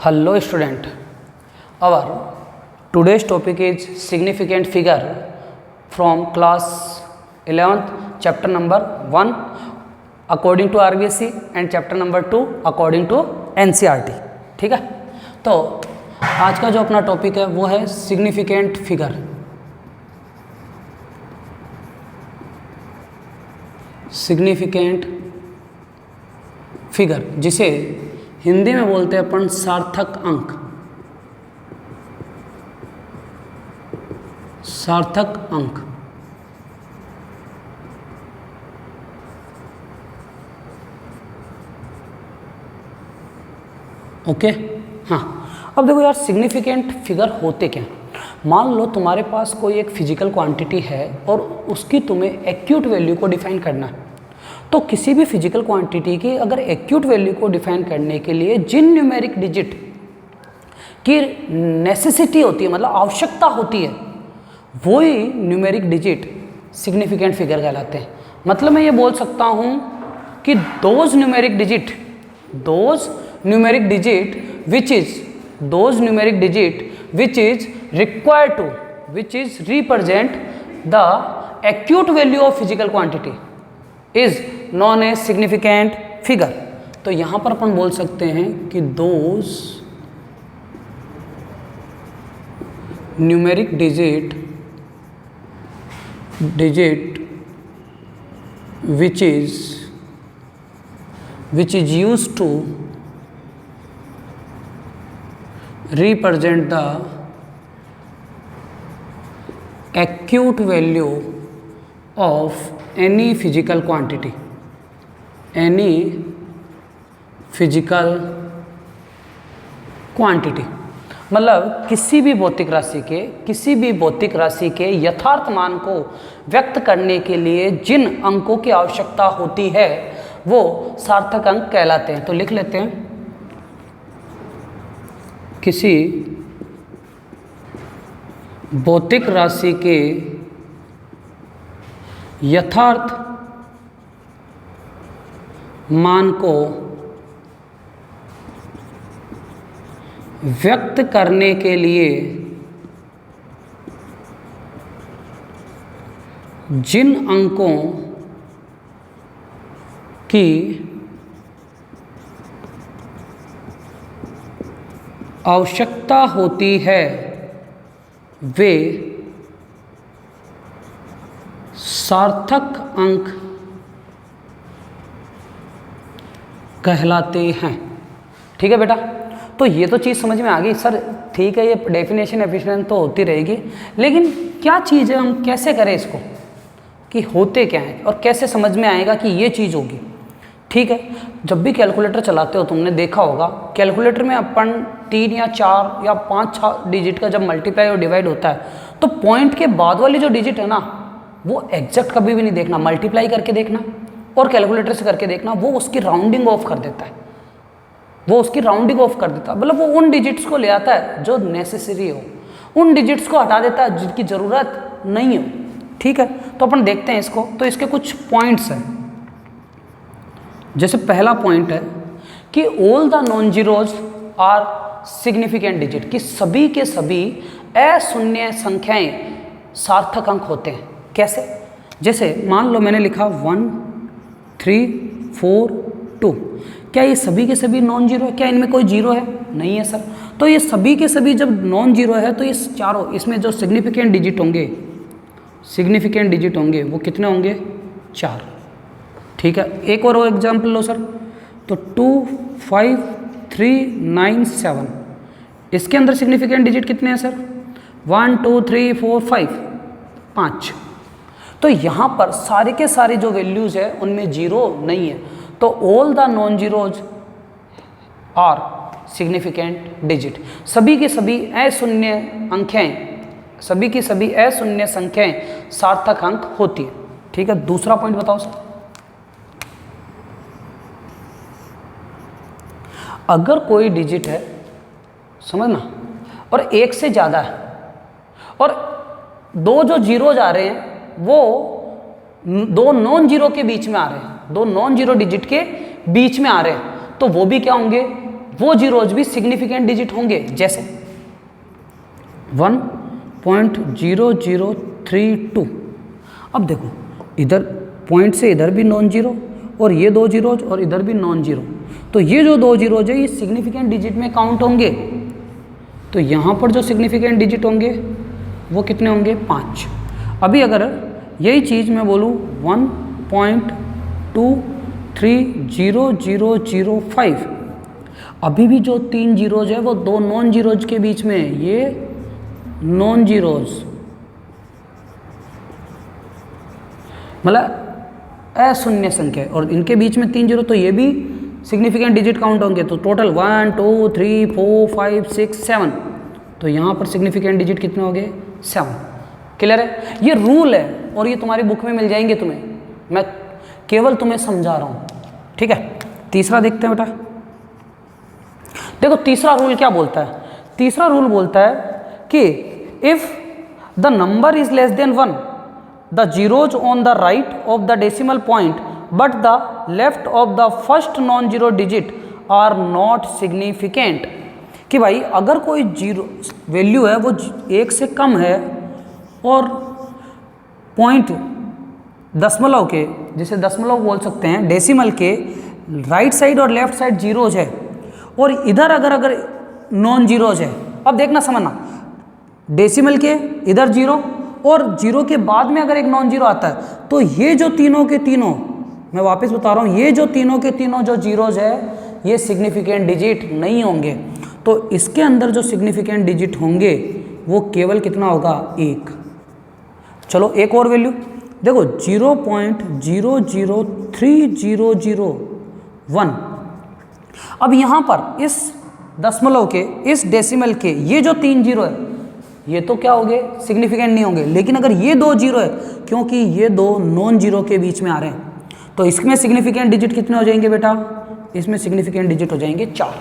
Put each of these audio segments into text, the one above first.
Hello student, our today's topic is significant figure from class 11th chapter number 1 according to RBSC and chapter number 2 according to NCERT। ठीक है, तो आज का जो अपना topic है वो है सिग्निफिकेंट फिगर। सिग्निफिकेंट फिगर जिसे हिंदी में बोलते हैं अपन सार्थक अंक। सार्थक अंक ओके। हाँ, अब देखो यार, सिग्निफिकेंट फिगर होते क्या। मान लो तुम्हारे पास कोई एक फिजिकल क्वांटिटी है और उसकी तुम्हें एक्यूट वैल्यू को डिफाइन करना है। तो किसी भी फिजिकल क्वांटिटी की अगर एक्यूट वैल्यू को डिफाइन करने के लिए जिन न्यूमेरिक डिजिट की नेसेसिटी होती है, मतलब आवश्यकता होती है, वही न्यूमेरिक डिजिट सिग्निफिकेंट फिगर कहलाते हैं। मतलब मैं ये बोल सकता हूँ कि those numeric digit which is required to, which is represent the acute value of physical quantity is known as significant figure। तो यहाँ पर अपन बोल सकते हैं कि those numeric digit which is used to represent the acute value of any physical quantity, मतलब किसी भी भौतिक राशि के यथार्थ मान को व्यक्त करने के लिए जिन अंकों की आवश्यकता होती है वो सार्थक अंक कहलाते हैं। तो लिख लेते हैं, किसी भौतिक राशि के यथार्थ मान को व्यक्त करने के लिए जिन अंकों की आवश्यकता होती है वे सार्थक अंक कहलाते हैं। ठीक है बेटा, तो ये तो चीज़ समझ में आ गई सर। ठीक है, ये डेफिनेशन एफिशिएंट तो होती रहेगी, लेकिन क्या चीज़ है, हम कैसे करें इसको कि होते क्या हैं और कैसे समझ में आएगा कि ये चीज़ होगी। ठीक है, जब भी कैलकुलेटर चलाते हो तुमने देखा होगा, कैलकुलेटर में अपन 3 या 4 या 5 डिजिट का जब मल्टीप्लाई और डिवाइड होता है तो पॉइंट के बाद वाली जो डिजिट है ना, वो एग्जैक्ट कभी भी नहीं देखना, मल्टीप्लाई करके देखना और कैलकुलेटर से करके देखना, वो उसकी राउंडिंग ऑफ कर देता है। मतलब वो उन डिजिट्स को ले आता है जो नेसेसरी हो, उन डिजिट्स को हटा देता है जिनकी ज़रूरत नहीं हो। ठीक है, तो अपन देखते हैं इसको। तो इसके कुछ पॉइंट्स हैं। जैसे पहला पॉइंट है कि all the non zeros are significant digit, कि सभी के सभी अशून्य संख्याएं सार्थक अंक होते हैं। कैसे? जैसे मान लो मैंने लिखा 1 3 4 2, क्या ये सभी के सभी नॉन जीरो है? क्या इनमें कोई जीरो है? नहीं है सर। तो ये सभी के सभी जब नॉन जीरो है तो ये चारों, इसमें जो सिग्निफिकेंट डिजिट होंगे वो कितने होंगे? 4। ठीक है, एक और एग्जाम्पल लो सर। तो 2 5 3 9 7, इसके अंदर सिग्निफिकेंट डिजिट कितने हैं सर? 1 2 3 4 5। तो यहाँ पर सारे के सारे जो वैल्यूज़ है उनमें जीरो नहीं है। तो all the non zeros are significant digit, सभी की सभी अशून्य संख्याएं सार्थक अंक होती है। ठीक है, दूसरा पॉइंट बताओ सर। अगर कोई डिजिट है, समझना, और 1 से ज़्यादा है और 2 जो जीरोज आ रहे हैं वो 2 नॉन जीरो के बीच में आ रहे हैं, 2 नॉन जीरो डिजिट के बीच में आ रहे हैं, तो वो भी क्या होंगे? वो जीरोज भी सिग्निफिकेंट डिजिट होंगे, जैसे 1.0032। अब देखो इधर पॉइंट से इधर भी नॉन जीरो और ये दो जीरोज और इधर भी नॉन जीरो, तो ये जो दो जीरोज है ये सिग्निफिकेंट डिजिट में काउंट होंगे। तो यहाँ पर जो सिग्निफिकेंट डिजिट होंगे वो कितने होंगे? 5। अभी अगर यही चीज़ मैं बोलूँ 1.230005, अभी भी जो 3 जीरोज है वो दो नॉन जीरोज के बीच में, ये नॉन जीरोज मतलब अशून्य संख्या और इनके बीच में 3 जीरो, तो ये भी सिग्निफिकेंट डिजिट काउंट होंगे। तो टोटल 1 2 3 4 5 6 7, तो यहाँ पर सिग्निफिकेंट डिजिट कितने हो गए? 7। क्लियर है? ये रूल है और ये तुम्हारी बुक में मिल जाएंगे तुम्हें, मैं केवल तुम्हें समझा रहा हूँ, ठीक है। तीसरा देखते हैं बेटा। देखो तीसरा रूल क्या बोलता है? तीसरा रूल बोलता है कि if the number is less than 1, the zeros on the right of the decimal point but the left of the first non-zero digit are not significant। कि भाई अगर कोई जीरो वैल्यू है वो 1 से कम है और पॉइंट दशमलव के, जिसे दशमलव बोल सकते हैं, डेसिमल के राइट साइड और लेफ्ट साइड जीरोज है और इधर अगर नॉन जीरोज है। अब देखना समझना, डेसिमल के इधर जीरो और जीरो के बाद में अगर एक नॉन जीरो आता है तो ये जो तीनों के तीनों, मैं वापस बता रहा हूँ, ये जो तीनों के तीनों जो जीरोज है ये सिग्निफिकेंट डिजिट नहीं होंगे। तो इसके अंदर जो सिग्निफिकेंट डिजिट होंगे वो केवल कितना होगा? 1। चलो एक और वैल्यू देखो 0.003001। अब यहाँ पर इस दशमलव के, इस डेसिमल के ये जो 3 जीरो है ये तो क्या हो गए? सिग्निफिकेंट नहीं होंगे। लेकिन अगर ये 2 जीरो है, क्योंकि ये 2 नॉन जीरो के बीच में आ रहे हैं, तो इसमें सिग्निफिकेंट डिजिट कितने हो जाएंगे बेटा? इसमें सिग्निफिकेंट डिजिट हो जाएंगे 4।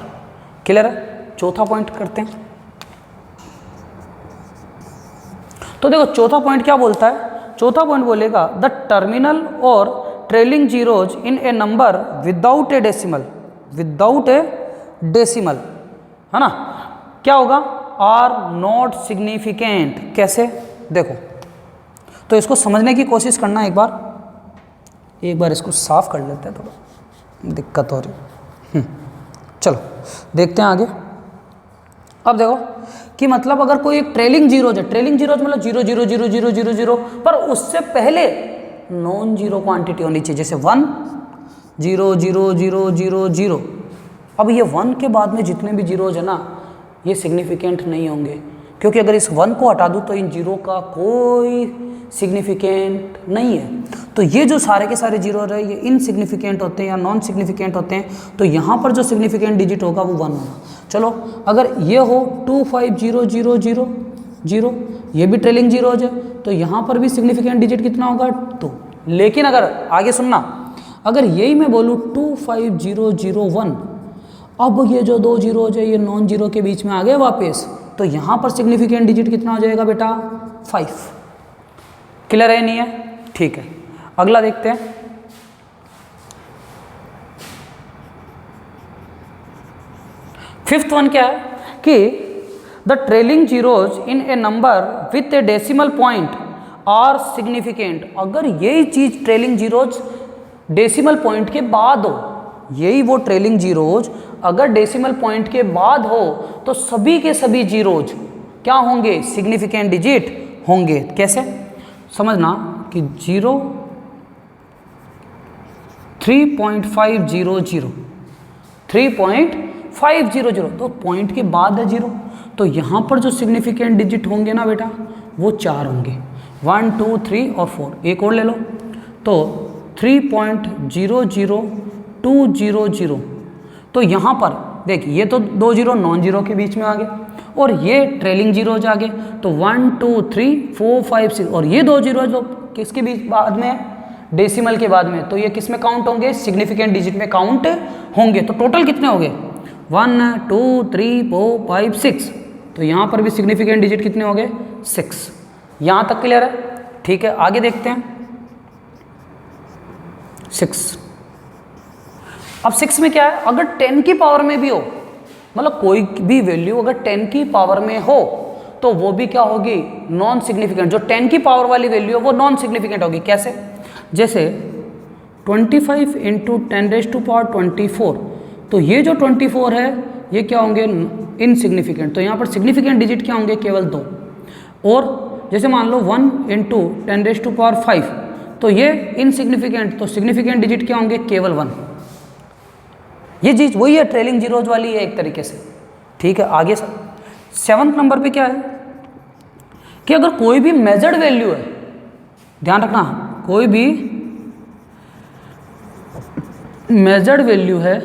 क्लियर है? चौथा पॉइंट करते हैं। तो देखो चौथा पॉइंट क्या बोलता है? चौथा पॉइंट बोलेगा द टर्मिनल और trailing zeros in a number without a decimal, without a decimal, है ना, क्या होगा? Are not significant. कैसे? देखो तो इसको समझने की कोशिश करना, एक बार इसको साफ कर लेते हैं, थोड़ा दिक्कत हो रही। चलो देखते हैं आगे। अब देखो कि मतलब अगर कोई एक ट्रेलिंग जीरोज है, ट्रेलिंग जीरोज मतलब 0 0 0 0 0 0, पर उससे पहले नॉन जीरो क्वांटिटी होनी चाहिए, जैसे 1 0 0 0 0 0। अब ये 1 के बाद में जितने भी जीरोज है ना ये सिग्निफिकेंट नहीं होंगे, क्योंकि अगर इस 1 को हटा दूँ तो इन जीरो का कोई सिग्निफिकेंट नहीं है। तो ये जो सारे के सारे जीरो रहे ये इनसिग्निफिकेंट होते हैं या नॉन सिग्निफिकेंट होते हैं। तो यहाँ पर जो सिग्निफिकेंट डिजिट होगा वो 1 होगा। चलो अगर ये हो 250000, ये भी ट्रेलिंग जीरोज है, तो यहाँ पर भी सिग्निफिकेंट डिजिट कितना होगा? 2। लेकिन अगर आगे सुनना, अगर यही मैं बोलूँ 25001, अब ये जो 2 जीरोज है ये नॉन जीरो के बीच में आ गए वापस, तो यहाँ पर सिग्निफिकेंट डिजिट कितना हो जाएगा बेटा? 5। क्लियर है नहीं है? ठीक है, अगला देखते हैं। फिफ्थ वन क्या है कि the trailing zeros in a number with a decimal point are significant. अगर यही चीज ट्रेलिंग जीरोज डेसिमल पॉइंट के बाद हो, यही वो ट्रेलिंग जीरोज अगर डेसिमल पॉइंट के बाद हो तो सभी के सभी जीरोज क्या होंगे? सिग्निफिकेंट डिजिट होंगे। कैसे? समझना कि 3.500 तो पॉइंट के बाद है 0, तो यहाँ पर जो सिग्निफिकेंट डिजिट होंगे ना बेटा वो 4 होंगे, 1 2 3 और 4। एक और ले लो तो 3.00200। तो यहाँ पर देख ये तो 2 जीरो नॉन जीरो के बीच में आ गए और ये ट्रेलिंग जीरोज आ गए, तो 1 2 3 4 5 6 और ये 2 जीरो जो किसके बीच बाद में? डेसिमल के बाद में, तो ये किस में काउंट होंगे? सिग्निफिकेंट डिजिट में काउंट होंगे। तो टोटल कितने हो गए? 1 2 3 4 5 6। तो यहाँ पर भी सिग्निफिकेंट डिजिट कितने हो गए? 6। यहाँ तक क्लियर है? ठीक है, आगे देखते हैं। 6। अब 6 में क्या है? अगर 10 की पावर में भी हो मतलब कोई भी वैल्यू अगर 10 की पावर में हो तो वो भी क्या होगी, नॉन सिग्निफिकेंट। जो 10 की पावर वाली वैल्यू है वो नॉन सिग्निफिकेंट होगी। कैसे, जैसे 25 इंटू 10⁻24, तो ये जो 24 है ये क्या होंगे, इनसिग्निफिकेंट। तो यहाँ पर सिग्निफिकेंट डिजिट क्या होंगे, केवल 2। और जैसे मान लो 1 इंटू 10⁻5, तो ये इनसिग्निफिकेंट, तो सिग्निफिकेंट डिजिट क्या होंगे, केवल 1। ये चीज़ वही है, ट्रेलिंग जीरोज वाली है एक तरीके से। ठीक है, आगे 7th नंबर पे क्या है कि अगर कोई भी मेजर्ड वैल्यू है, ध्यान रखना, कोई भी मेजर्ड वैल्यू है,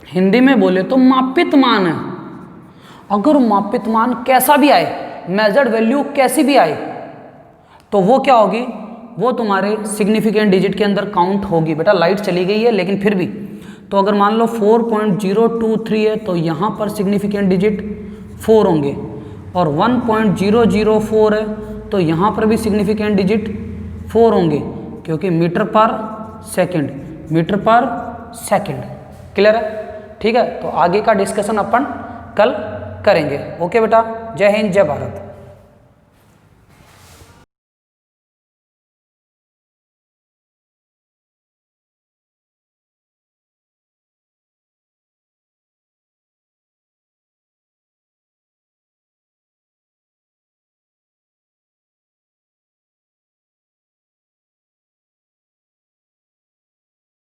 हिंदी में बोले तो मापित मान है। अगर मापित मान कैसा भी आए, मेजर्ड वैल्यू कैसी भी आए, तो वो क्या होगी, वो तुम्हारे सिग्निफिकेंट डिजिट के अंदर काउंट होगी। बेटा लाइट चली गई है लेकिन फिर भी, तो अगर मान लो 4.023 है तो यहाँ पर सिग्निफिकेंट डिजिट 4 होंगे, और 1.004 है तो यहाँ पर भी सिग्निफिकेंट डिजिट 4 होंगे, क्योंकि मीटर पर सेकंड, मीटर पर सेकंड। क्लियर है? ठीक है, तो आगे का डिस्कशन अपन कल करेंगे। ओके बेटा, जय हिंद, जय भारत।